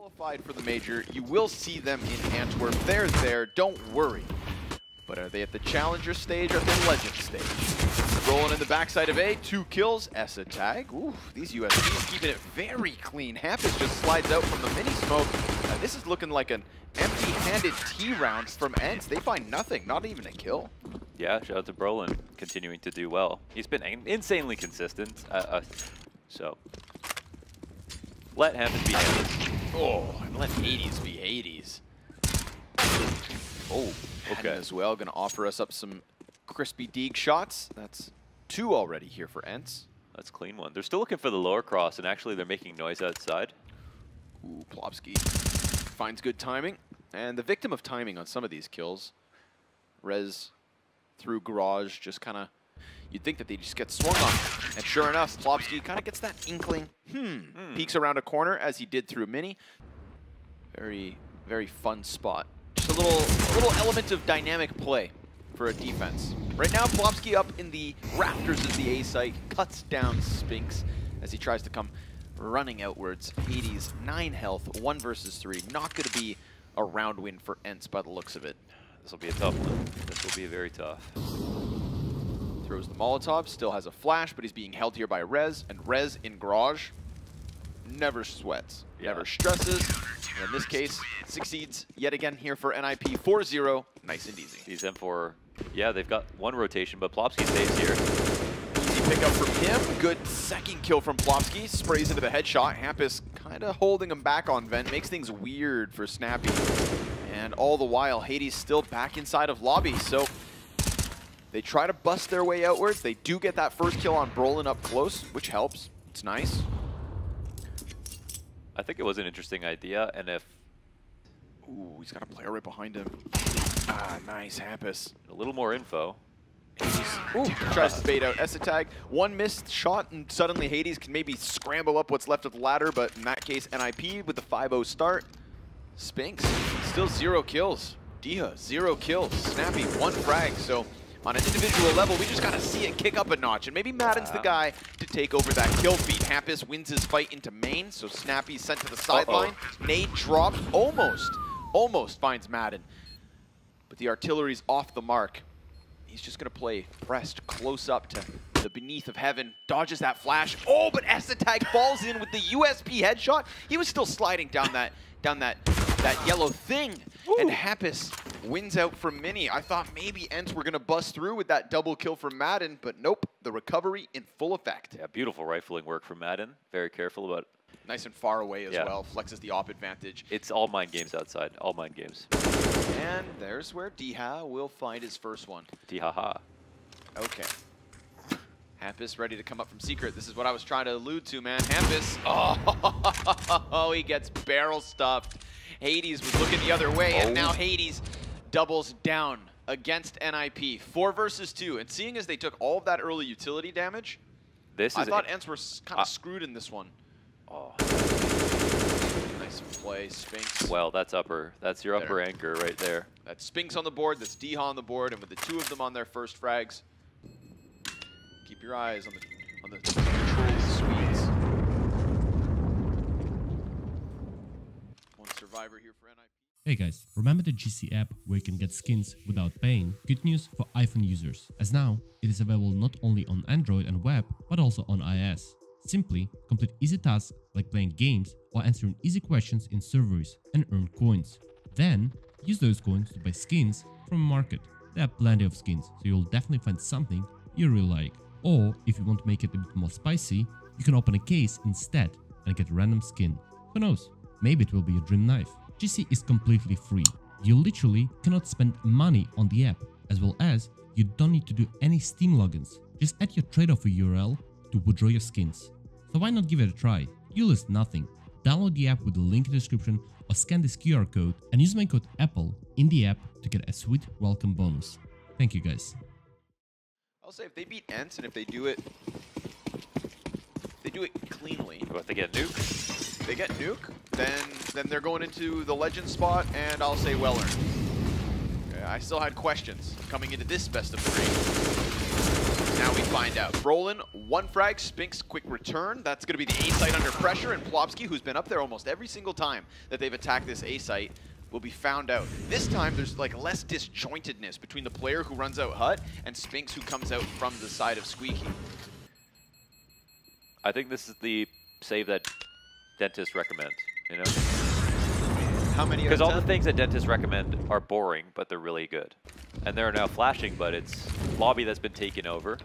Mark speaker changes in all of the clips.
Speaker 1: Qualified for the major, you will see them in Antwerp. They're there, don't worry. But are they at the challenger stage or at the legend stage? Rolling in the backside of A, 2 kills, Essa tag. Ooh, these USPs keeping it very clean. Hampus just slides out from the mini smoke. This is looking like an empty-handed T round from Ence. They find nothing, not even a kill.
Speaker 2: Yeah, shout out to Brolin, continuing to do well. He's been insanely consistent. So let Hampus be Hampus.
Speaker 1: Oh, and let Hades be Hades. Oh, okay. As well, gonna offer us up some crispy Deeg shots. That's 2 already here for Ence.
Speaker 2: That's a clean one. They're still looking for the lower cross, and actually they're making noise outside.
Speaker 1: Ooh, Plopsky finds good timing. And the victim of timing on some of these kills, Rez through garage, just kind of, you'd think that they just get swung on. And sure enough, Plopsky kind of gets that inkling. Peeks around a corner as he did through mini. Very, very fun spot. Just a little element of dynamic play for a defense. Right now, Plopsky up in the rafters of the A site, cuts down Spinks as he tries to come running outwards. Hades, 9 health, 1 versus 3. Not going to be a round win for Ence by the looks of it.
Speaker 2: This will be a tough one. This will be very tough.
Speaker 1: Throws the Molotov, still has a flash, but he's being held here by Rez, and Rez in garage never sweats, never stresses. And in this case, succeeds yet again here for NIP 4-0. Nice and easy.
Speaker 2: These M4, yeah, they've got 1 rotation, but Plopsky stays here.
Speaker 1: Easy pick up from him. Good second kill from Plopsky. Sprays into the headshot. Hampus kind of holding him back on vent. Makes things weird for Snappy. And all the while, Hades still back inside of lobby. So they try to bust their way outwards. They do get that first kill on Brolin up close, which helps. It's nice.
Speaker 2: I think it was an interesting idea, and if...
Speaker 1: Ooh, he's got a player right behind him. Ah, nice, Hampus.
Speaker 2: A little more info.
Speaker 1: Ooh, tries to bait out Essa tag. 1 missed shot, and suddenly Hades can maybe scramble up what's left of the ladder, but in that case, NIP with the 5-0 start. Spinks, still 0 kills. Dia, 0 kills. Snappy, 1 frag, so on an individual level, we just gotta see it kick up a notch, and maybe Madden's the guy to take over that kill feed. Hampus wins his fight into main, so Snappy's sent to the sideline. Nade dropped, almost finds Madden. But the artillery's off the mark. He's just gonna play pressed close up to the beneath of heaven, dodges that flash. Oh, but Essa tag falls in with the USP headshot. He was still sliding down that yellow thing. Woo. And Hampus wins out from mini. I thought maybe Ence were gonna bust through with that double kill from Madden, but nope, the recovery in full effect.
Speaker 2: Yeah, beautiful rifling work from Madden. Very careful about it.
Speaker 1: Nice and far away as well, flexes the op advantage.
Speaker 2: It's all mind games outside, all mind games.
Speaker 1: And there's where Diha will find his first one.
Speaker 2: Diha-ha.
Speaker 1: Okay. Hampus ready to come up from secret. This is what I was trying to allude to, man. Hampus, oh, he gets barrel stuffed. Hades was looking the other way, and now Hades doubles down against NIP. 4 versus 2, and seeing as they took all of that early utility damage, I thought Ence were kind of screwed in this one. Oh. Nice play, Spinks.
Speaker 2: Well, that's your upper anchor right there.
Speaker 1: That's Spinks on the board, that's Diha on the board, and with the 2 of them on their first frags, keep your eyes on the control Swedes. 1 survivor here for NIP.
Speaker 3: Hey guys, remember the GC app where you can get skins without paying? Good news for iPhone users, as now it is available not only on Android and web, but also on iOS. Simply complete easy tasks like playing games or answering easy questions in servers and earn coins. Then use those coins to buy skins from a market. There are plenty of skins, so you'll definitely find something you really like. Or if you want to make it a bit more spicy, you can open a case instead and get a random skin. Who knows, maybe it will be your dream knife. GC is completely free. You literally cannot spend money on the app, as well as you don't need to do any Steam logins. Just add your trade-off URL to withdraw your skins. So why not give it a try? You lose nothing. Download the app with the link in the description or scan this QR code and use my code APPLE in the app to get a sweet welcome bonus. Thank you guys.
Speaker 1: I'll say if they beat Ence and if they do it cleanly.
Speaker 2: But if they get nuke?
Speaker 1: If they get nuke, then they're going into the legend spot, and I'll say well earned. I still had questions coming into this best of 3. Now we find out. Brolin, 1 frag, Spinks, quick return. That's going to be the A site under pressure, and Plopsky, who's been up there almost every single time that they've attacked this A site, will be found out. This time, there's like less disjointedness between the player who runs out hut and Spinks who comes out from the side of Squeaky.
Speaker 2: I think this is the save that dentists recommend, you know?
Speaker 1: How many?
Speaker 2: Because all the things that dentists recommend are boring, but they're really good. And they're now flashing, but it's lobby that's been taken over.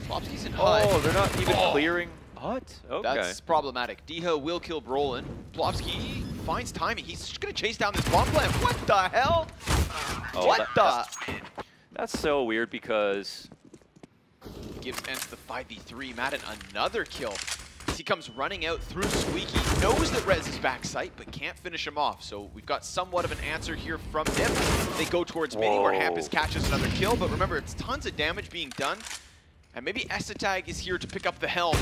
Speaker 1: Plopsky's in hut.
Speaker 2: Oh, they're not even clearing hut? Okay.
Speaker 1: That's problematic. Diha will kill Brolin. Plopsky finds timing. He's just going to chase down this bomb plant. What the hell?
Speaker 2: That's so weird because...
Speaker 1: Gives Ence the 5v3. Madden another kill. He comes running out through Squeaky, knows that Rez is backside, but can't finish him off. So we've got somewhat of an answer here from him. They go towards Mini, where Hampus catches another kill, but remember, it's tons of damage being done. And maybe Esatag is here to pick up the helm.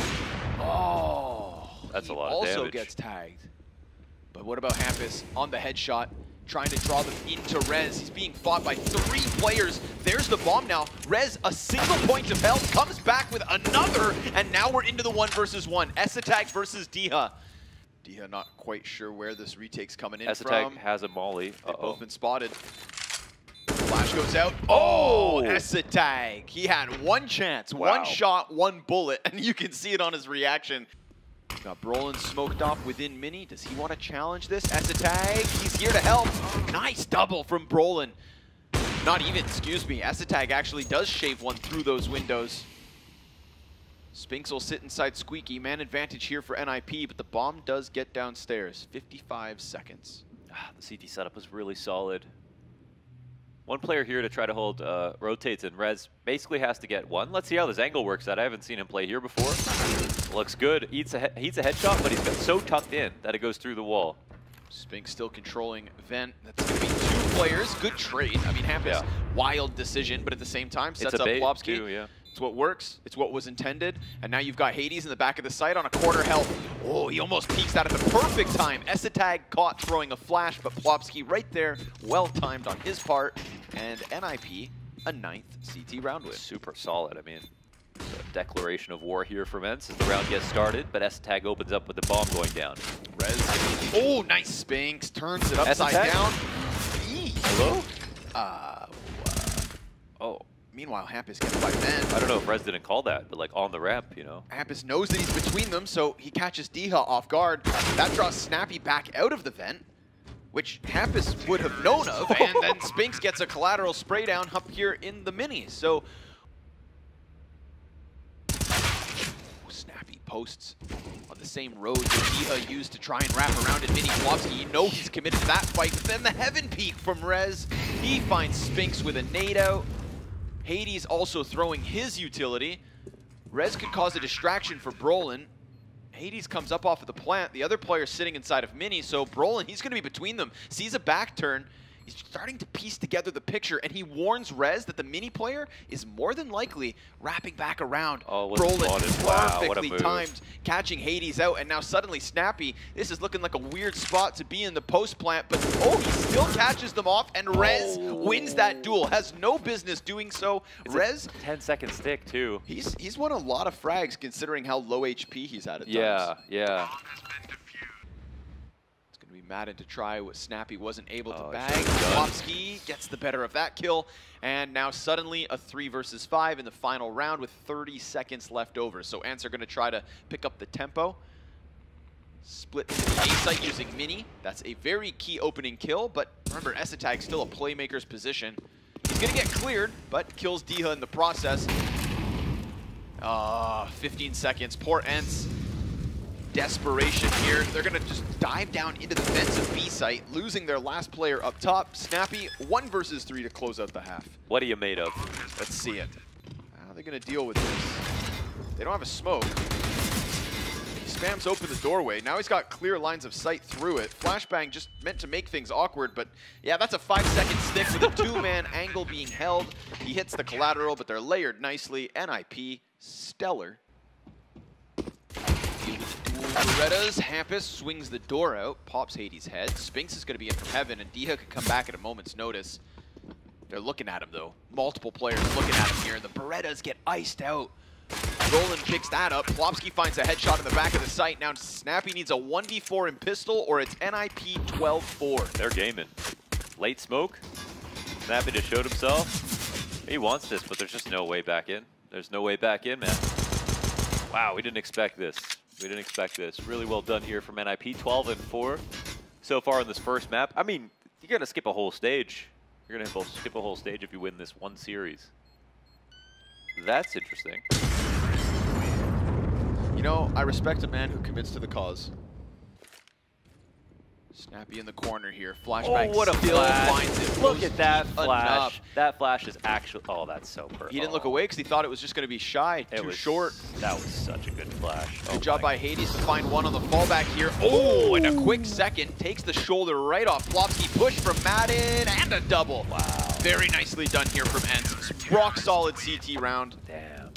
Speaker 1: Oh,
Speaker 2: that's a lot of damage.
Speaker 1: Also gets tagged. But what about Hampus on the headshot, trying to draw them into Rez? He's being fought by 3 players. There's the bomb now. Rez, a single point of health, comes back with another, and now we're into the 1 versus 1. Esatag versus Diha. Diha not quite sure where this retake's coming in from.
Speaker 2: Esatag has a molly.
Speaker 1: They've both been spotted. Flash goes out. Oh, Esatag. He had 1 chance, 1 shot, 1 bullet, and you can see it on his reaction. Got Brolin smoked off within Mini. Does he want to challenge this? Esatag, he's here to help. Nice double from Brolin. Not even, excuse me. Esatag actually does shave 1 through those windows. Spinks will sit inside Squeaky. Man advantage here for NIP, but the bomb does get downstairs. 55 seconds.
Speaker 2: The CT setup was really solid. 1 player here to try to hold rotates, and Rez basically has to get 1. Let's see how this angle works out. I haven't seen him play here before. Looks good. Eats a headshot, but he's got so tucked in that it goes through the wall.
Speaker 1: Spinks still controlling Vent. That's going to be 2 players. Good trade. I mean, Hampus, wild decision, but at the same time, sets up Plopsky.
Speaker 2: Too, yeah.
Speaker 1: It's what works. It's what was intended. And now you've got Hades in the back of the site on a quarter health. Oh, he almost peeks out at the perfect time. Esatag caught throwing a flash, but Plopsky right there, well timed on his part. And NIP, a 9th CT round win.
Speaker 2: Super solid. I mean, a declaration of war here from Ence as the round gets started, but Esatag opens up with the bomb going down.
Speaker 1: Rez. Oh, nice Spinks. Turns it upside down.
Speaker 2: Hello?
Speaker 1: Oh. Meanwhile, Hampus gets by Ben.
Speaker 2: I don't know if Rez didn't call that, but like on the ramp, you know.
Speaker 1: Hampus knows that he's between them, so he catches Diha off guard. That draws Snappy back out of the vent, which Hampus would have known of, and then Spinks gets a collateral spray down up here in the Mini. So Snappy posts on the same road that Diha used to try and wrap around in Mini. Plopsky, you know he's committed to that fight, but then the Heaven Peak from Rez. He finds Spinks with a nade out. Hades also throwing his utility. Rez could cause a distraction for Brolin. Hades comes up off of the plant. The other player sitting inside of Mini, so Brolin, he's going to be between them. Sees a back turn. He's starting to piece together the picture, and he warns Rez that the Mini player is more than likely wrapping back around. Brolin perfectly timed, catching Hades out, and now suddenly Snappy, this is looking like a weird spot to be in the post plant, but he still catches them off, and Rez wins that duel. Has no business doing so. Rez,
Speaker 2: 10-second stick too.
Speaker 1: He's won a lot of frags considering how low HP he's at times.
Speaker 2: Yeah.
Speaker 1: Madden to try what Snappy wasn't able to bag. Plopsky gets the better of that kill, and now suddenly a 3 versus 5 in the final round with 30 seconds left over. So Ence are going to try to pick up the tempo. Split into the A site using Mini. That's a very key opening kill, but remember, Esatag's still a playmaker's position. He's going to get cleared, but kills Diha in the process. 15 seconds. Poor Ence. Desperation here. They're going to just dive down into the vents of B site, losing their last player up top. Snappy, 1 versus 3 to close out the half.
Speaker 2: What are you made of?
Speaker 1: Let's see it. How are they going to deal with this? They don't have a smoke. He spams open the doorway. Now he's got clear lines of sight through it. Flashbang just meant to make things awkward, but yeah, that's a 5-second stick with a 2-man angle being held. He hits the collateral, but they're layered nicely. NIP, stellar. Berettas, Hampus swings the door out, pops Hades' head. Spinks is going to be in from heaven, and Diha could come back at a moment's notice. They're looking at him, though. Multiple players looking at him here. The Berettas get iced out. Roland picks that up. Plopsky finds a headshot in the back of the site. Now Snappy needs a 1v4 in pistol, or it's NIP 12-4.
Speaker 2: They're gaming. Late smoke. Snappy just showed himself. He wants this, but there's just no way back in. There's no way back in, man. Wow, we didn't expect this. We didn't expect this. Really well done here from NIP. 12-4 so far in this first map. I mean, you're going to skip a whole stage. You're going to skip a whole stage if you win this one series. That's interesting.
Speaker 1: You know, I respect a man who commits to the cause. Snappy in the corner here. Flashback.
Speaker 2: Oh, what a flash.
Speaker 1: Finds it.
Speaker 2: Look at that flash.
Speaker 1: Enough.
Speaker 2: That flash is actually... Oh, that's so perfect.
Speaker 1: He didn't look away because he thought it was just going to be shy. Too short.
Speaker 2: That was such a good flash.
Speaker 1: Good job by Hades to find one on the fallback here. Oh, in a quick second. Takes the shoulder right off. Plopsky push from Madden and a double.
Speaker 2: Wow.
Speaker 1: Very nicely done here from Ence. Rock solid CT round.
Speaker 2: Damn.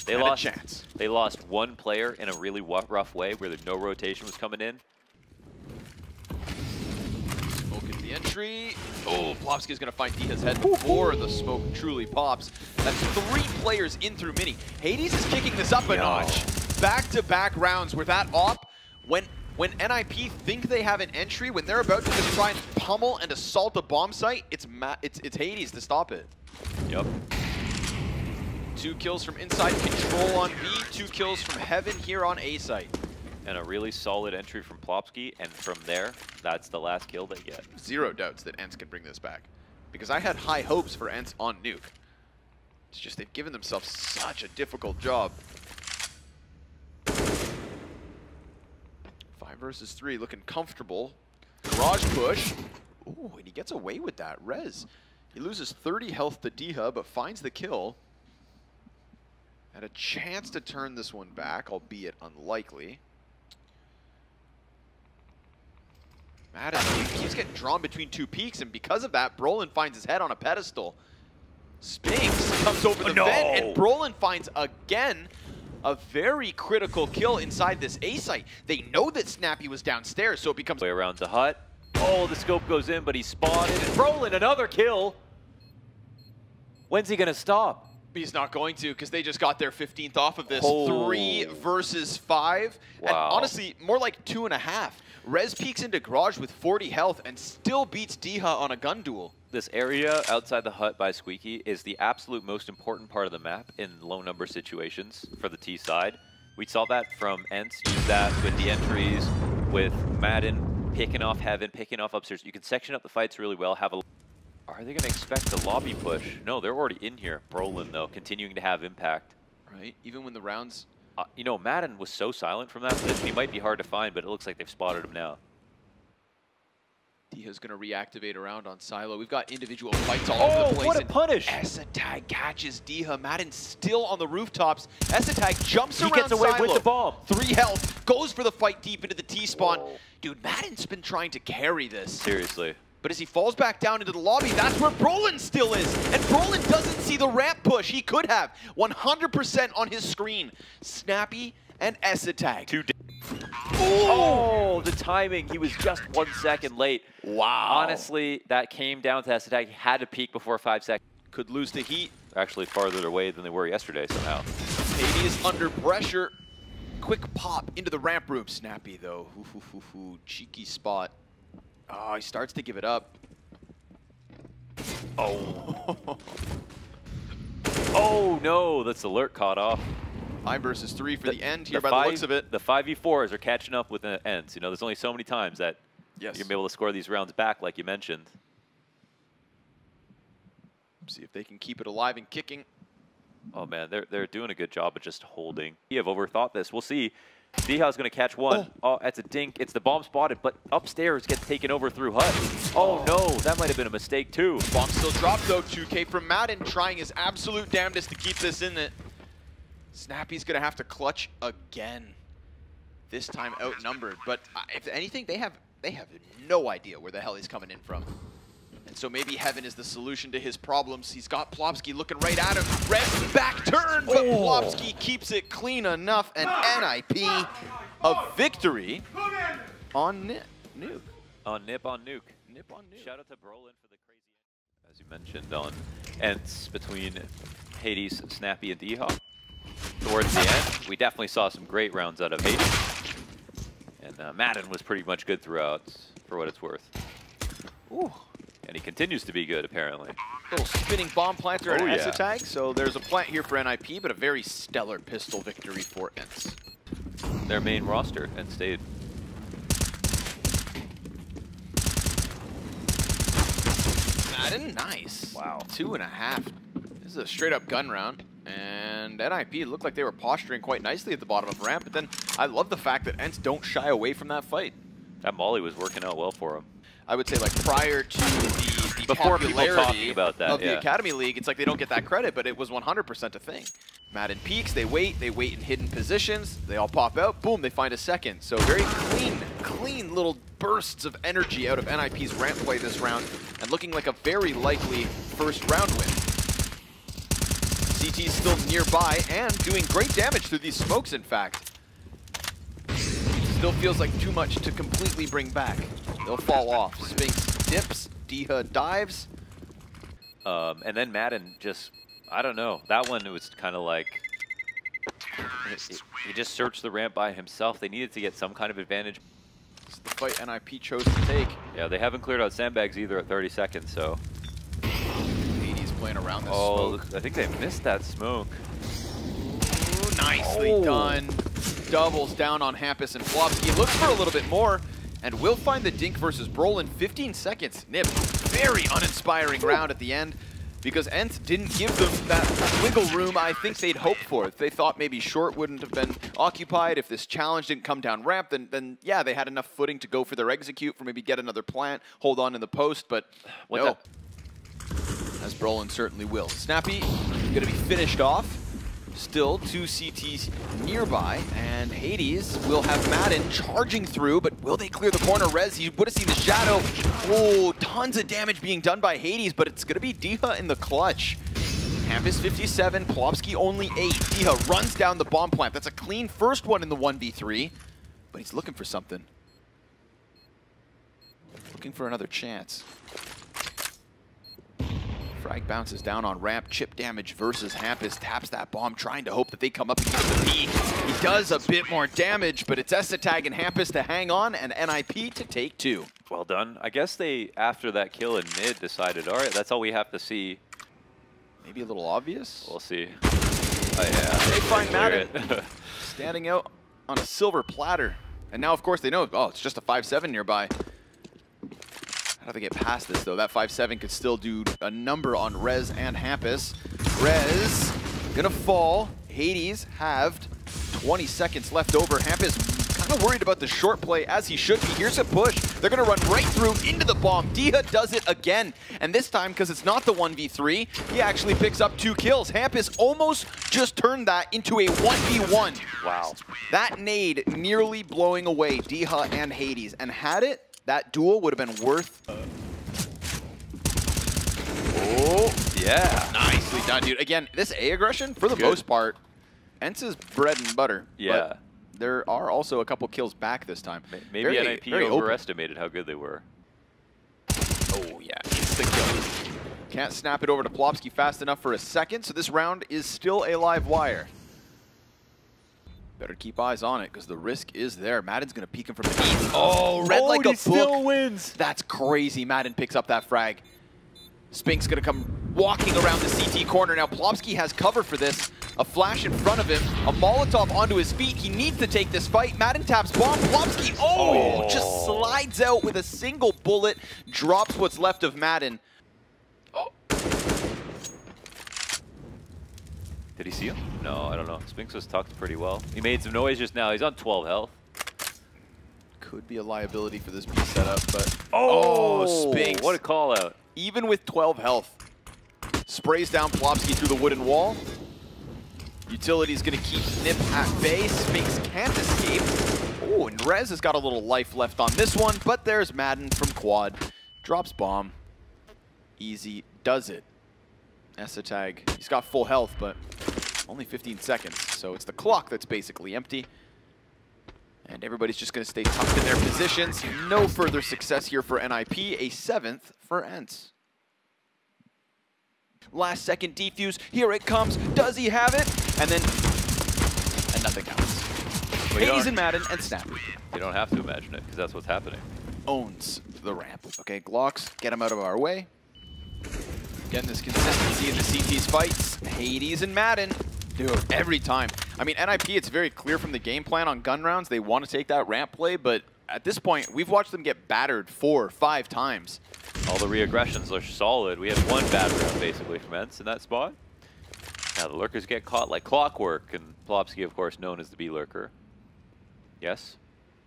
Speaker 1: They lost a chance.
Speaker 2: They lost one player in a really rough way where no rotation was coming in.
Speaker 1: Smoke into the entry. Oh, Plopsky is going to find Diha's head before the smoke truly pops. That's 3 players in through mini. Hades is kicking this up a notch. Back-to-back rounds where that op, when NIP think they have an entry, when they're about to just try and pummel and assault a bomb site, it's Hades to stop it.
Speaker 2: Yep.
Speaker 1: 2 kills from inside control on B, 2 kills from Heaven here on A site.
Speaker 2: And a really solid entry from Plopsky, and from there, that's the last kill they get.
Speaker 1: Zero doubts that Ence can bring this back. Because I had high hopes for Ence on Nuke. It's just they've given themselves such a difficult job. 5 versus 3, looking comfortable. Garage push. Ooh, and he gets away with that. Rez. He loses 30 health to Diha, but finds the kill. Had a chance to turn this one back, albeit unlikely. Madden keeps getting drawn between 2 peaks, and because of that, Brolin finds his head on a pedestal. Spinks comes over the vent, and Brolin finds, again, a very critical kill inside this A site. They know that Snappy was downstairs, so it becomes...
Speaker 2: Way around the hut. Oh, the scope goes in, but he's spotted. And Brolin, another kill. When's he going to stop?
Speaker 1: He's not going to, because they just got their 15th off of this.
Speaker 2: Oh.
Speaker 1: 3 versus 5.
Speaker 2: Wow.
Speaker 1: And honestly, more like 2.5. Rez peeks into Garage with 40 health and still beats Diha on a gun duel.
Speaker 2: This area outside the hut by Squeaky is the absolute most important part of the map in low number situations for the T side. We saw that from Ence, use that with the entries, with Madden picking off Heaven, picking off upstairs. You can section up the fights really well, have a... Are they going to expect the lobby push? No, they're already in here. Brolin, though, continuing to have impact.
Speaker 1: Right, even when the rounds...
Speaker 2: you know, Madden was so silent from that. He might be hard to find, but it looks like they've spotted him now.
Speaker 1: Diha's going to reactivate around on Silo. We've got individual fights all over the place.
Speaker 2: Oh, what a punish!
Speaker 1: Esatag catches Diha. Madden still on the rooftops. Esatag jumps around
Speaker 2: He gets away
Speaker 1: Silo.
Speaker 2: with the bomb.
Speaker 1: 3 health. Goes for the fight deep into the T-spawn. Dude, Madden's been trying to carry this.
Speaker 2: Seriously.
Speaker 1: But as he falls back down into the lobby, that's where Brolin still is. And Brolin doesn't see the ramp push. He could have. 100% on his screen. Snappy and Esatag.
Speaker 2: Oh, the timing. He was just 1 second late.
Speaker 1: Wow.
Speaker 2: Honestly, that came down to Esatag. He had to peek before 5 seconds.
Speaker 1: Could lose to Heat.
Speaker 2: Actually farther away than they were yesterday somehow.
Speaker 1: Hades under pressure. Quick pop into the ramp room. Snappy, though. Cheeky spot. Oh, he starts to give it up.
Speaker 2: Oh. Oh, no. That's alert caught off.
Speaker 1: 5 versus 3 for the end here by the looks of it.
Speaker 2: The 5v4s are catching up with the Ence. You know, there's only so many times that you're going to be able to score these rounds back, like you mentioned.
Speaker 1: See if they can keep it alive and kicking.
Speaker 2: Oh, man, they're doing a good job of just holding. You have overthought this. We'll see. Diha's going to catch one. Oh, that's a dink. It's the bomb spotted, but upstairs gets taken over through hut. Oh, no, that might have been a mistake, too.
Speaker 1: Bomb still dropped, though. 2K from Madden trying his absolute damnedest to keep this in it. Snappy's going to have to clutch again. This time outnumbered. But if anything, they have no idea where the hell he's coming in from. And so maybe Heaven is the solution to his problems. He's got Plopsky looking right at him. Red back turn, but Plopsky keeps it clean enough. And NIP, a victory on Nuke.
Speaker 2: On Nip on Nuke.
Speaker 1: Nip on Nuke.
Speaker 2: Shout out to Brolin for the crazy... As you mentioned on Ence between Hades, Snappy, and D-Hop. Towards the end, we definitely saw some great rounds out of Hades. And Madden was pretty much good throughout, for what it's worth.
Speaker 1: Ooh.
Speaker 2: And he continues to be good, apparently.
Speaker 1: Little spinning bomb planter and S-Tag. So there's a plant here for NIP, but a very stellar pistol victory for Ence.
Speaker 2: Their main roster and stayed.
Speaker 1: Madden, nice.
Speaker 2: Wow.
Speaker 1: 2.5. This is a straight up gun round. And NIP looked like they were posturing quite nicely at the bottom of ramp, but then I love the fact that Ence don't shy away from that fight.
Speaker 2: That molly was working out well for him.
Speaker 1: I would say, like, prior to the
Speaker 2: Before people talking about that,
Speaker 1: of the Academy League, it's like they don't get that credit, but it was 100% a thing. Madden peaks, they wait in hidden positions, they all pop out, boom, they find a second. So very clean little bursts of energy out of NIP's ramp play this round, and looking like a very likely first round win. CT's still nearby and doing great damage through these smokes, in fact. Still feels like too much to completely bring back. They'll fall off. Spinks dips, Diha dives.
Speaker 2: And then Madden just, I don't know. That one, it was kind of like, he just searched the ramp by himself. They needed to get some kind of advantage.
Speaker 1: This is the fight NIP chose to take.
Speaker 2: Yeah, they haven't cleared out sandbags either at 30 seconds, so.
Speaker 1: Hades playing around this smoke.
Speaker 2: I think they missed that smoke.
Speaker 1: Ooh, nicely done. Doubles down on Hampus and Flopsky. Looks for a little bit more, and will find the Dink versus Brolin. 15 seconds. Nip, very uninspiring round at the end, because Ence didn't give them that wiggle room I think they'd hoped for. If they thought maybe short wouldn't have been occupied, if this challenge didn't come down ramp, then yeah, they had enough footing to go for their execute, for maybe get another plant, hold on in the post, but no. As Brolin certainly will. Snappy gonna be finished off. Still 2 CTs nearby, and Hades will have Madden charging through, but will they clear the corner? Rez, he would have seen the shadow. Oh, tons of damage being done by Hades, but it's gonna be Diha in the clutch. Hampus 57, Plopsky only 8. Diha runs down the bomb plant. That's a clean first one in the 1v3, but he's looking for something. Looking for another chance. Frag bounces down on ramp, chip damage versus Hampus, taps that bomb, trying to hope that they come up against the peak. He does a bit more damage, but it's S-Tag and Hampus to hang on, and NIP to take 2.
Speaker 2: Well done. I guess they, after that kill in mid, decided, all right, that's all we have to see.
Speaker 1: Maybe a little obvious?
Speaker 2: We'll see. Oh yeah.
Speaker 1: They find Madden standing out on a silver platter. And now, of course, they know, oh, it's just a 5-7 nearby. How do they get past this, though? That 5-7 could still do a number on Rez and Hampus. Rez gonna fall. Hades halved. 20 seconds left over. Hampus kind of worried about the short play, as he should be. Here's a push. They're gonna run right through into the bomb. Diha does it again. And this time, because it's not the 1v3, he actually picks up 2 kills. Hampus almost just turned that into a 1v1.
Speaker 2: Wow.
Speaker 1: That nade nearly blowing away Diha and Hades. And had it, that duel would have been worth. Oh,
Speaker 2: yeah.
Speaker 1: Nicely done, dude. Again, this A aggression, for the most part, Ence's bread and butter.
Speaker 2: Yeah.
Speaker 1: But there are also a couple kills back this time.
Speaker 2: Maybe NIP overestimated how good they were.
Speaker 1: Oh, yeah. Instant kill. Can't snap it over to Plopsky fast enough for a second, so this round is still a live wire. Better keep eyes on it, because the risk is there. Madden's going to peek him from the east. Oh, red like a book.
Speaker 2: Still wins.
Speaker 1: That's crazy. Madden picks up that frag. Spink's going to come walking around the CT corner. Now, Plopsky has cover for this. A flash in front of him. A Molotov onto his feet. He needs to take this fight. Madden taps bomb. Plopsky, just slides out with a single bullet. Drops what's left of Madden.
Speaker 2: Did he see him? No, I don't know. Spinks was tucked pretty well. He made some noise just now. He's on 12 health.
Speaker 1: Could be a liability for this B setup, but...
Speaker 2: Oh,
Speaker 1: Spinks.
Speaker 2: What a call out.
Speaker 1: Even with 12 health. Sprays down Plopsky through the wooden wall. Utility's going to keep Nip at bay. Spinks can't escape. Oh, and Rez has got a little life left on this one, but there's Madden from quad. Drops bomb. Easy does it. S-Tag, he's got full health, but only 15 seconds. So it's the clock that's basically empty. And everybody's just going to stay tucked in their positions. No further success here for NIP. A 7th for Ence. Last second defuse. Here it comes. Does he have it? And nothing happens. Hades and Madden and Snappy.
Speaker 2: You don't have to imagine it, because that's what's happening.
Speaker 1: Owns the ramp. Okay, Glocks, get him out of our way. Getting this consistency in the CT's fights. Hades and Madden. Dude, every time. I mean, NIP, it's very clear from the game plan on gun rounds. They want to take that ramp play, but at this point, we've watched them get battered 4 or 5 times.
Speaker 2: All the re-aggressions are solid. We had one bad round, basically, from Ence in that spot. Now the lurkers get caught like clockwork, and Plopsky, of course, known as the B-lurker. Yes?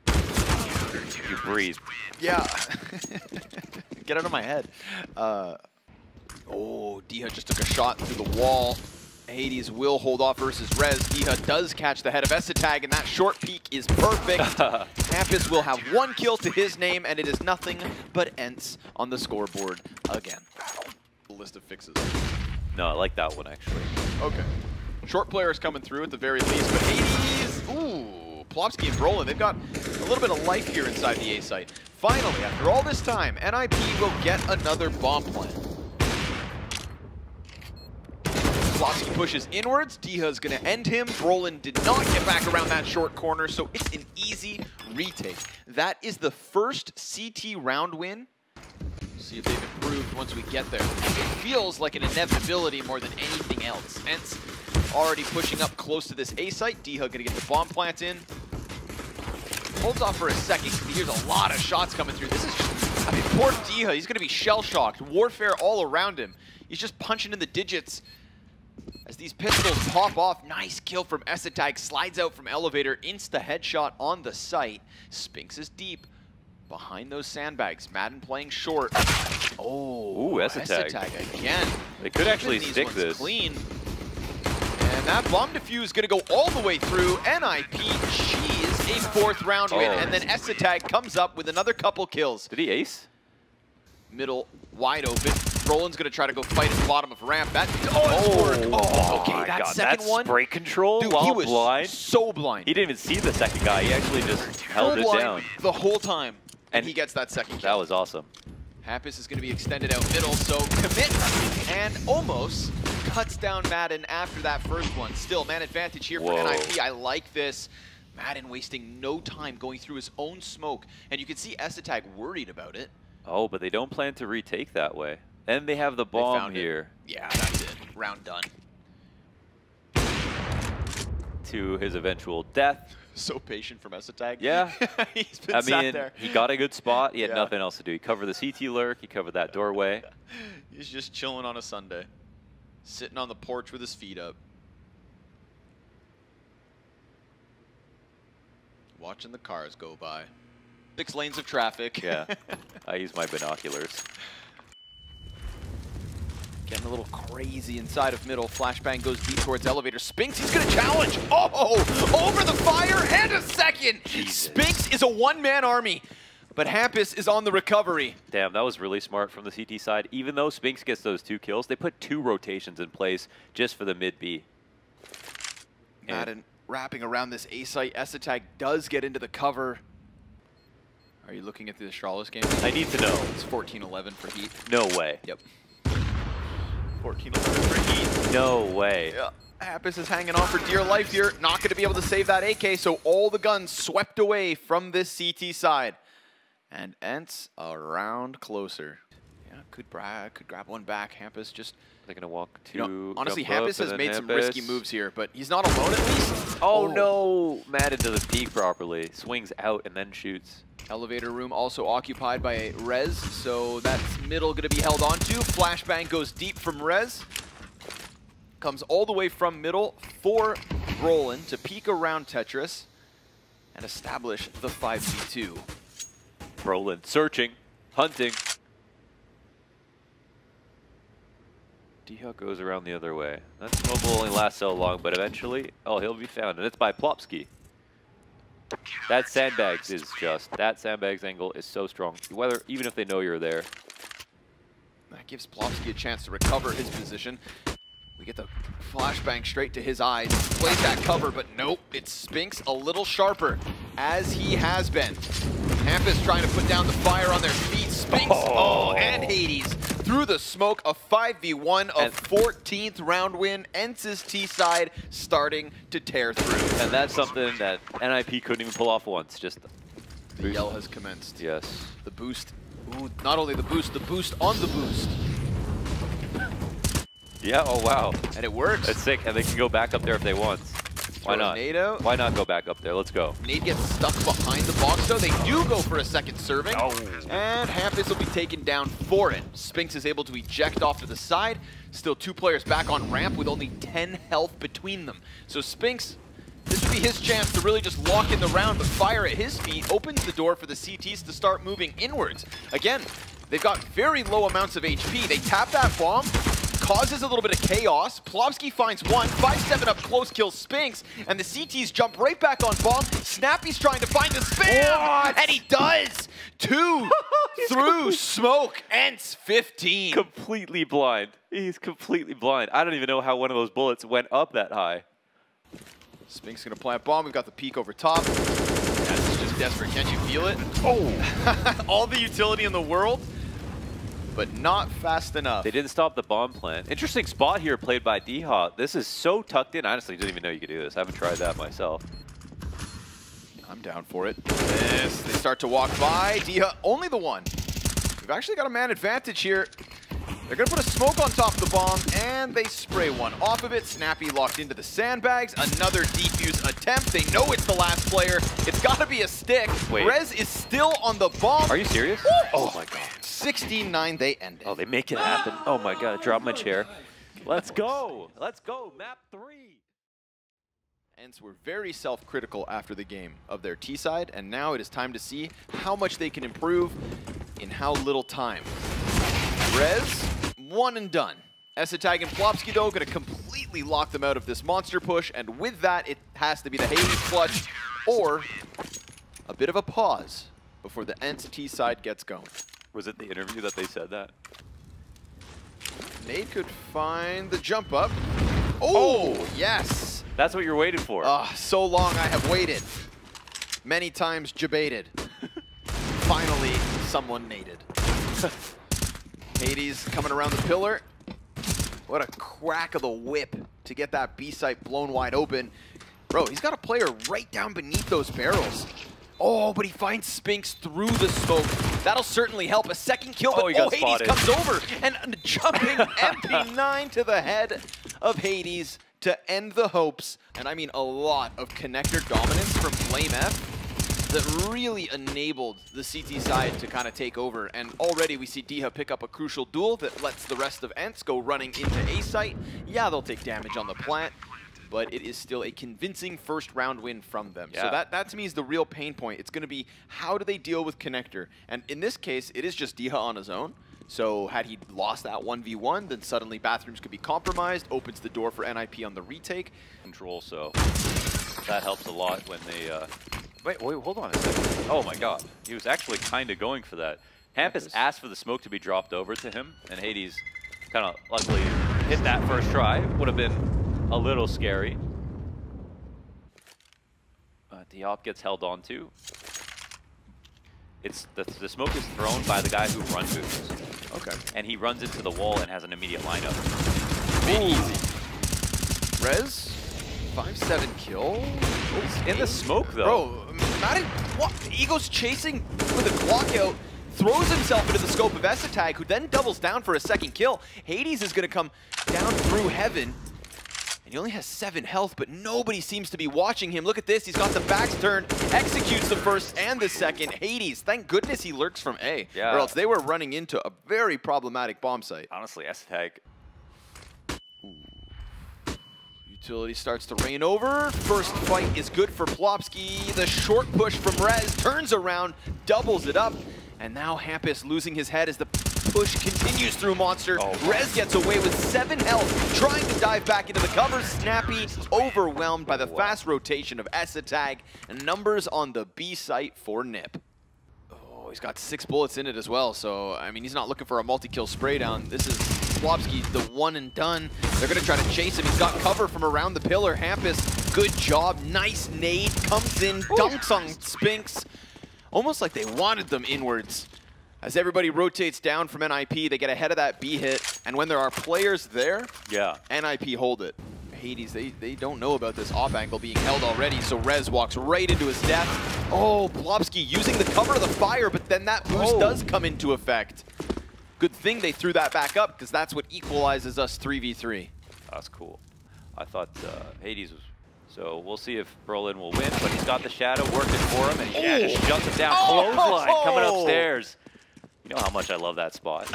Speaker 2: You breathe.
Speaker 1: Yeah. Get out of my head. Oh, Diha just took a shot through the wall. Hades will hold off versus Rez. Diha does catch the head of Esatag, and that short peek is perfect. Hampus will have 1 kill to his name, and it is nothing but Ence on the scoreboard again. A list of fixes.
Speaker 2: No, I like that one, actually.
Speaker 1: Okay. Short players coming through at the very least, but Hades, ooh, Plopsky and Brolin, they've got a little bit of life here inside the A site. Finally, after all this time, NIP will get another bomb plant. Plopsky pushes inwards. Diha's going to end him. Brolin did not get back around that short corner, so it's an easy retake. That is the first CT round win. See if they've improved once we get there. It feels like an inevitability more than anything else. Ence already pushing up close to this A site. Diha going to get the bomb plant in. Holds off for a second because he hears a lot of shots coming through. This is just, I mean, poor Diha. He's going to be shell-shocked. Warfare all around him. He's just punching in the digits. As these pistols pop off, nice kill from Esatag, slides out from elevator, insta headshot on the site. Spinks is deep behind those sandbags. Madden playing short. Oh, Esatag again.
Speaker 2: They could actually stick this.
Speaker 1: Clean. And that bomb defuse is going to go all the way through. NIP cheese a 4th round win, and then Esatag comes up with another couple kills.
Speaker 2: Did he ace?
Speaker 1: Middle wide open. Roland's going to try to go fight at the bottom of ramp. That okay, that second one.
Speaker 2: Spray control,
Speaker 1: dude,
Speaker 2: while
Speaker 1: he was
Speaker 2: blind.
Speaker 1: So blind.
Speaker 2: He didn't even see the second guy. He actually just held it down
Speaker 1: the whole time, and he gets that second kill.
Speaker 2: That was awesome.
Speaker 1: Hampus is going to be extended out middle, so commit and almost cuts down Madden after that first one. Still, man advantage here for NIP. I like this. Madden wasting no time going through his own smoke, and you can see Esatag worried about it.
Speaker 2: Oh, but they don't plan to retake that way. And they have the bomb here.
Speaker 1: Yeah, that's it. Round done.
Speaker 2: To his eventual death.
Speaker 1: So patient from Esatag.
Speaker 2: Yeah.
Speaker 1: He's been sat there.
Speaker 2: He got a good spot. He had nothing else to do. He covered the CT lurk. He covered that doorway.
Speaker 1: He's just chilling on a Sunday. Sitting on the porch with his feet up. Watching the cars go by. 6 lanes of traffic.
Speaker 2: Yeah. I use my binoculars.
Speaker 1: Getting a little crazy inside of middle. Flashbang goes deep towards elevator. Spinks, he's going to challenge. Oh, over the fire and a second. Jesus. Spinks is a 1-man army, but Hampus is on the recovery.
Speaker 2: Damn, that was really smart from the CT side. Even though Spinks gets those 2 kills, they put 2 rotations in place just for the mid-B.
Speaker 1: Madden wrapping around this A site. Esatag does get into the cover. Are you looking at the Astralis game?
Speaker 2: I need to know.
Speaker 1: It's 14-11 for Heat.
Speaker 2: No way.
Speaker 1: Yep. 14-11 for Heat.
Speaker 2: No way.
Speaker 1: Yeah. Hampus is hanging on for dear life here. Not going to be able to save that AK, so all the guns swept away from this CT side. And Ence a round closer. Yeah, could grab one back. Hampus just...
Speaker 2: They're going to walk to...
Speaker 1: You know, honestly, Hampus has made some risky moves here, but he's not alone at least.
Speaker 2: Oh no! Madden doesn't peek properly. Swings out and then shoots.
Speaker 1: Elevator room also occupied by a Rez, so that's middle going to be held onto. Flashbang goes deep from Rez. Comes all the way from middle for Brolin to peek around Tetris and establish the 5v2.
Speaker 2: Brolin searching, hunting. Diha goes around the other way. That smoke will only last so long, but eventually, oh, he'll be found, and it's by Plopsky. That sandbags is just, that sandbags angle is so strong, even if they know you're there.
Speaker 1: That gives Plopsky a chance to recover his position. We get the flashbang straight to his eyes. Plays that cover, but nope, it's Spinks a little sharper, as he has been. Hampus trying to put down the fire on their feet. Spinks, and Hades through the smoke. A 5v1, a 14th round win. Ence's T side starting to tear through.
Speaker 2: And that's something that NIP couldn't even pull off once. Just
Speaker 1: the yell has commenced.
Speaker 2: Yes.
Speaker 1: The boost. Ooh, not only the boost on the boost.
Speaker 2: Yeah, oh wow.
Speaker 1: And it works.
Speaker 2: It's sick, and they can go back up there if they want. Why not?
Speaker 1: Nade out.
Speaker 2: Why not go back up there? Let's go.
Speaker 1: Nade gets stuck behind the box, though. They do go for a second serving.
Speaker 2: Oh.
Speaker 1: And Hampus will be taken down for it. Spinks is able to eject off to the side. Still 2 players back on ramp with only 10 health between them. So Spinks, this would be his chance to really just lock in the round, but fire at his feet opens the door for the CTs to start moving inwards. Again, they've got very low amounts of HP. They tap that bomb, causes a little bit of chaos. Plopsky finds one, 5-7 up close kills Spinks, and the CTs jump right back on bomb. Snappy's trying to find the spam, and he does! 2 through smoke, Ence 15.
Speaker 2: Completely blind. He's completely blind. I don't even know how one of those bullets went up that high.
Speaker 1: Spinks gonna plant bomb. We've got the peek over top. Ence is just desperate. Can't you feel it? Oh! All the utility in the world, but not fast enough.
Speaker 2: They didn't stop the bomb plant. Interesting spot here played by D-Hawk. This is so tucked in. I honestly didn't even know you could do this. I haven't tried that myself.
Speaker 1: I'm down for it. They start to walk by. D-Hawk, only the one. We've actually got a man advantage here. They're going to put a smoke on top of the bomb, and they spray one off of it. Snappy locked into the sandbags. Another defuse attempt. They know it's the last player. It's got to be a stick.
Speaker 2: Wait.
Speaker 1: Rez is still on the bomb.
Speaker 2: Are you serious? Oh my god.
Speaker 1: 16-9, they end it.
Speaker 2: Oh, they make it happen. Oh my god, drop my chair. Let's go. Let's go. Map 3.
Speaker 1: Ence were very self-critical after the game of their T side, and now it is time to see how much they can improve in how little time. Rez, one and done. Esatag and Plopsky, though, going to completely lock them out of this monster push, and with that, it has to be the Hades clutch or a bit of a pause before the Ence T side gets going.
Speaker 2: Was it the interview that they said that?
Speaker 1: Nade could find the jump up. Oh, yes.
Speaker 2: That's what you're waiting for.
Speaker 1: So long I have waited. Many times debated. Finally, someone naded. Hades coming around the pillar. What a crack of the whip to get that B site blown wide open. Bro, he's got a player right down beneath those barrels. Oh, but he finds Spinks through the smoke. That'll certainly help. A second kill, but
Speaker 2: Hades
Speaker 1: spotted. Comes over and jumping MP9 to the head of Hades to end the hopes. And I mean a lot of connector dominance from Flame F that really enabled the CT side to kind of take over. And already we see Diha pick up a crucial duel that lets the rest of Ence go running into A site. Yeah, they'll take damage on the plant, but it is still a convincing first round win from them. Yeah. So that to me is the real pain point. It's going to be how do they deal with connector? And in this case, it is just Diha on his own. So had he lost that 1v1, then suddenly bathrooms could be compromised, opens the door for NIP on the retake.
Speaker 2: Control, so that helps a lot when they... Wait, hold on a second. Oh my god, he was actually kind of going for that. Hampus asked for the smoke to be dropped over to him, and Hades kind of luckily hit that first try. Would have been a little scary. Diop gets held on to. It's the smoke is thrown by the guy who run boots.
Speaker 1: Okay.
Speaker 2: And he runs into the wall and has an immediate lineup.
Speaker 1: Easy. Rez, 5-7 kill.
Speaker 2: He's in the smoke though.
Speaker 1: Bro, Maddie, what? Ego's chasing with a clock out, throws himself into the scope of Esatag, who then doubles down for a second kill. Hades is going to come down through heaven. He only has 7 health, but nobody seems to be watching him. Look at this, he's got the backs turned, executes the first and the second. Hades, thank goodness he lurks from A, or else they were running into a very problematic bomb site.
Speaker 2: Honestly, Esatag.
Speaker 1: Utility starts to rain over. First fight is good for Plopsky. The short push from Rez turns around, doubles it up, and now Hampus losing his head as the push continues through Monster. Rez gets away with 7 health, trying to dive back into the cover. Snappy overwhelmed by the fast rotation of Esatag, and numbers on the B site for Nip. Oh, he's got 6 bullets in it as well, so I mean he's not looking for a multi-kill spray down. This is Plopsky, the one and done. They're gonna try to chase him. He's got cover from around the pillar. Hampus, good job, nice nade, comes in, dunks on Spinks. almost like they wanted them inwards. As everybody rotates down from NIP, they get ahead of that B hit, and when there are players there, NIP hold it. Hades, they don't know about this off angle being held already, so Rez walks right into his death. Oh, Plopsky using the cover of the fire, but then that boost does come into effect. Good thing they threw that back up, because that's what equalizes us 3v3.
Speaker 2: That's cool. I thought Hades was... So we'll see if Brolin will win, but he's got the shadow working for him, and he just shuts him down. Clothesline coming upstairs. You know how much I love that spot.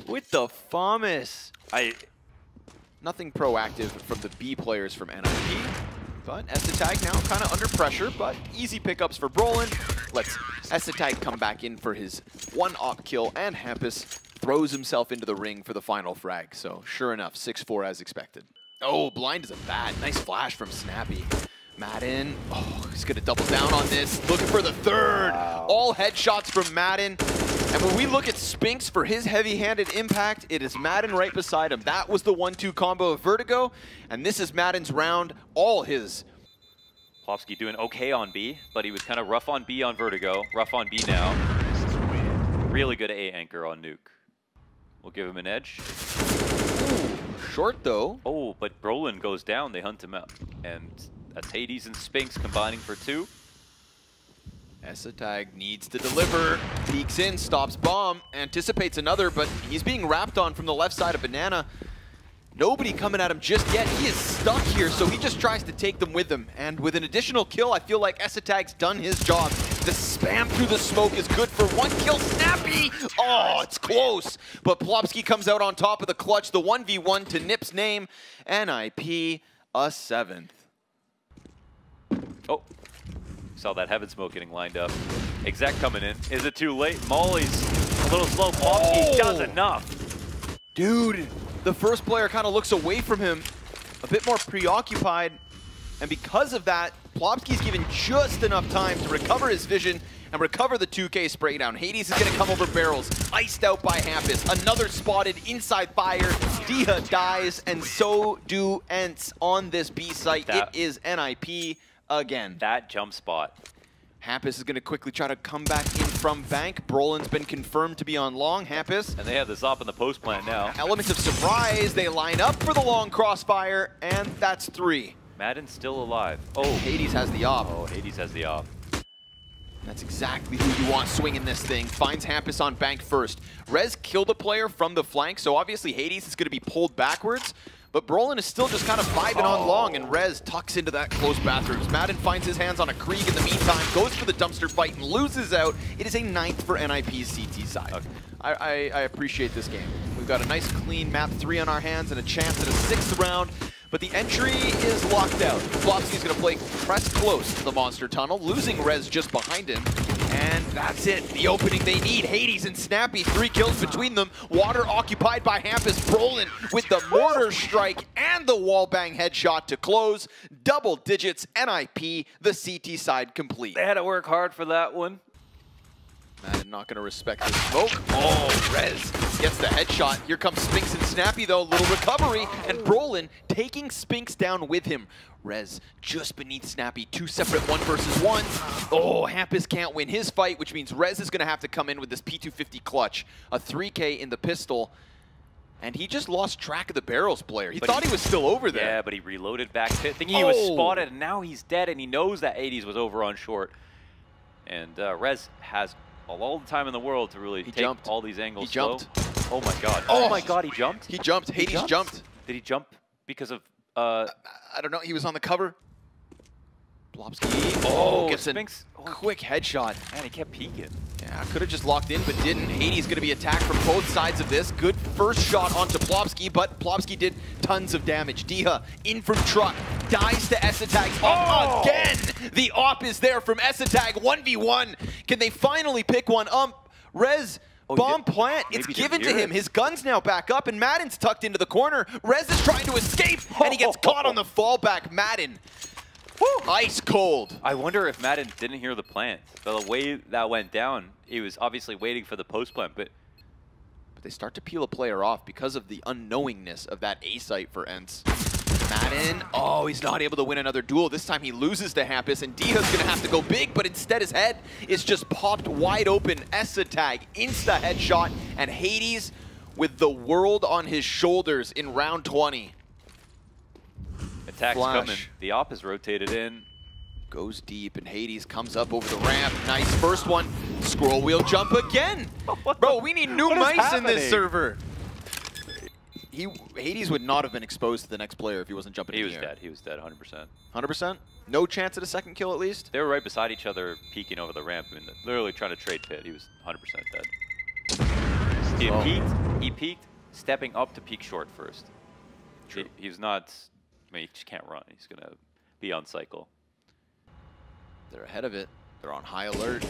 Speaker 1: With the FAMAS. Nothing proactive from the B players from NIP, but Essetag now kind of under pressure, but easy pickups for Brolin. Let's Essetag come back in for his 1-op kill, and Hampus throws himself into the ring for the final frag. So sure enough, 6-4 as expected. Oh, blind is a bad. Nice flash from Snappy. Madden, he's gonna double down on this. Looking for the third. Wow. All headshots from Madden. And when we look at Spinks for his heavy-handed impact, it is Madden right beside him. That was the 1-2 combo of Vertigo, and this is Madden's round, all his.
Speaker 2: Plopsky doing okay on B, but he was kind of rough on B on Vertigo, rough on B now. Really good A anchor on Nuke. We'll give him an edge.
Speaker 1: Ooh, short though.
Speaker 2: Oh, but Brolin goes down, they hunt him out. And that's Hades and Spinks combining for 2.
Speaker 1: Essetag needs to deliver, peeks in, stops bomb, anticipates another, but he's being wrapped on from the left side of Banana. Nobody coming at him just yet. He is stuck here, so he just tries to take them with him. And with an additional kill, I feel like Essetag's done his job. The spam through the smoke is good for 1 kill. Snappy! Oh, it's close. But Plopsky comes out on top of the clutch. The 1v1 to Nip's name. NIP, a 7th.
Speaker 2: Oh. Saw that heaven smoke getting lined up. Exec coming in. Is it too late? Molly's a little slow. Plopsky does enough.
Speaker 1: Dude, the first player kind of looks away from him, a bit more preoccupied. And because of that, Plopsky's given just enough time to recover his vision and recover the 2K spray down. Hades is going to come over barrels, iced out by Hampus. Another spotted inside fire. Diha dies, and so do Ence on this B site. It is NIP. Again.
Speaker 2: That jump spot.
Speaker 1: Hampus is going to quickly try to come back in from bank. Brolin's been confirmed to be on long. Hampus.
Speaker 2: And they have this up in the post plant now.
Speaker 1: Elements of surprise. They line up for the long crossfire, and that's 3.
Speaker 2: Madden's still alive. Oh.
Speaker 1: Hades has the op.
Speaker 2: Oh, Hades has the op.
Speaker 1: That's exactly who you want swinging this thing. Finds Hampus on bank first. Rez killed a player from the flank, so obviously Hades is going to be pulled backwards. But Brolin is still just kind of vibing on long, and Rez tucks into that close bathrooms. Madden finds his hands on a Krieg in the meantime, goes for the dumpster fight, and loses out. It is a 9th for NIP's CT side. Okay. I appreciate this game. We've got a nice clean map 3 on our hands and a chance at a 6th round, but the entry is locked out. Plopsky's going to play press close to the monster tunnel, losing Rez just behind him. And that's it, the opening they need. Hades and Snappy, 3 kills between them. Water occupied by Hampus. Brolin with the mortar strike and the wallbang headshot to close. Double digits, NIP, the CT side complete.
Speaker 2: They had to work hard for that one.
Speaker 1: Madden not going to respect the smoke. Oh, Rez gets the headshot. Here comes Spinks and Snappy though, little recovery. And Brolin taking Spinks down with him. Rez just beneath Snappy, 2 separate 1 versus 1. Oh, Hampus can't win his fight, which means Rez is going to have to come in with this P250 clutch. A 3K in the pistol. And he just lost track of the barrels player. He thought he was still over there.
Speaker 2: Yeah, but he reloaded back pit, thinking he was spotted, and now he's dead, and he knows that 80s was over on short. And Rez has all the time in the world to really take all these angles slow. Oh my god. Oh my god, he jumped?
Speaker 1: He jumped. Hades jumped.
Speaker 2: Did he jump because of...
Speaker 1: I don't know. He was on the cover. Plopsky. Gets a quick headshot.
Speaker 2: Man, he kept peeking.
Speaker 1: Yeah, could have just locked in, but didn't. Hades going to be attacked from both sides of this. Good first shot onto Plopsky, but Plopsky did tons of damage. Diha in from truck. Dies to Essetag. Again! The op is there from Essetag. 1v1. Can they finally pick one up? Rez... Bomb plant, it's given to him. His gun's now back up, and Madden's tucked into the corner. Rez is trying to escape, and he gets caught on the fallback. Madden, ice cold.
Speaker 2: I wonder if Madden didn't hear the plant. The way that went down, he was obviously waiting for the post plant, but
Speaker 1: they start to peel a player off because of the unknowingness of that A site for Ence. Madden, oh, he's not able to win another duel. This time he loses to Hampus, and Diha's gonna have to go big, but instead his head is just popped wide open. Tag, insta headshot, and Hades with the world on his shoulders in round 20.
Speaker 2: Attack's coming. The op is rotated in.
Speaker 1: Goes deep, and Hades comes up over the ramp. Nice first one. Scroll wheel jump again. Bro, we need new mice in this server. Hades would not have been exposed to the next player if he wasn't jumping in the air.
Speaker 2: He was dead, 100%.
Speaker 1: 100%? No chance at a second kill at least?
Speaker 2: They were right beside each other, peeking over the ramp. I mean, literally trying to trade pit. He was 100% dead. He peeked, stepping up to peek short first.
Speaker 1: True.
Speaker 2: He was not, I mean, he just can't run. He's going to be on cycle.
Speaker 1: They're ahead of it. They're on high alert.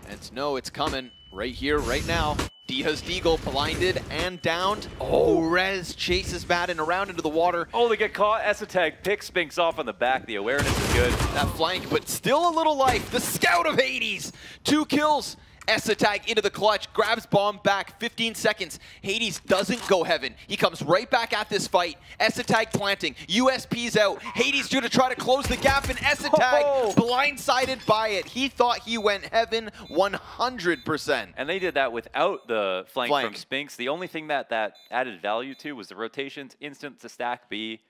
Speaker 1: And no, it's coming right here, right now. Diha's Deagle blinded and downed. Oh, Rez chases Madden around into the water.
Speaker 2: Oh, they get caught. Tag picks Spinks off on the back. The awareness is good.
Speaker 1: That flank, but still a little life. The scout of Hades. 2 kills. Tag into the clutch, grabs bomb back, 15 seconds. Hades doesn't go heaven. He comes right back at this fight. Tag planting, USP's out. Hades going to try to close the gap, and Tag blindsided by it. He thought he went heaven 100%.
Speaker 2: And they did that without the flank from Spinks. The only thing that added value to was the rotations, instant to stack B.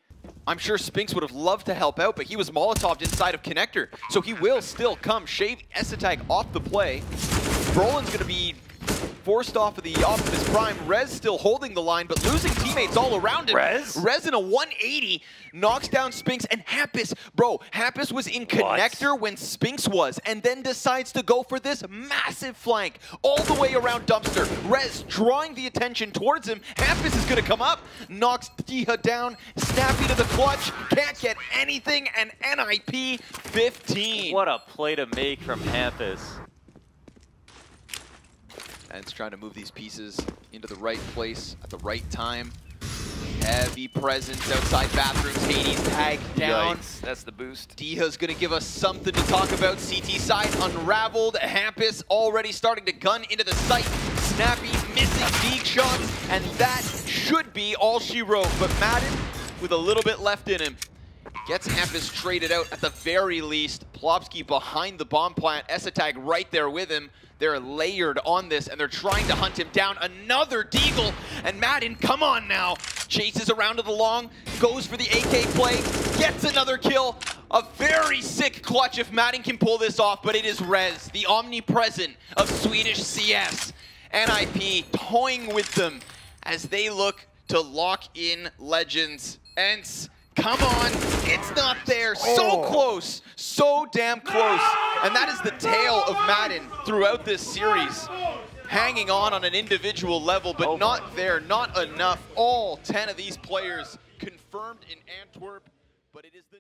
Speaker 1: I'm sure Spinks would have loved to help out, but he was Molotov'd inside of Connector, so he will still come shave Tag off the play. Brolin's going to be forced off of the Optimus Prime. Rez still holding the line, but losing teammates all around him. Rez in a 180 knocks down Spinks, and Hampus. Bro, Hampus was in Connector when Spinks was, and then decides to go for this massive flank all the way around Dumpster. Rez drawing the attention towards him. Hampus is going to come up, knocks Diha down, Snappy to the clutch, can't get anything, and NIP 15.
Speaker 2: What a play to make from Hampus.
Speaker 1: Ence trying to move these pieces into the right place at the right time. Heavy presence outside bathrooms. Hades tag down.
Speaker 2: Yikes, that's the boost.
Speaker 1: Diha's going to give us something to talk about. CT side unraveled. Hampus already starting to gun into the site. Snappy missing deep shots, and that should be all she wrote. But Madden, with a little bit left in him, gets Hampus traded out at the very least. Plopsky behind the bomb plant. Tag right there with him. They're layered on this, and they're trying to hunt him down. Another Deagle, and Madden, come on now. Chases around to the long, goes for the AK play, gets another kill. A very sick clutch if Madden can pull this off, but it is Rez, the omnipresent of Swedish CS. NIP toying with them as they look to lock in Legends. Ence, come on, it's not there. So close, so damn close. And that is the tale of Madden throughout this series. Hanging on an individual level, but not there, not enough. All 10 of these players confirmed in Antwerp, but it is the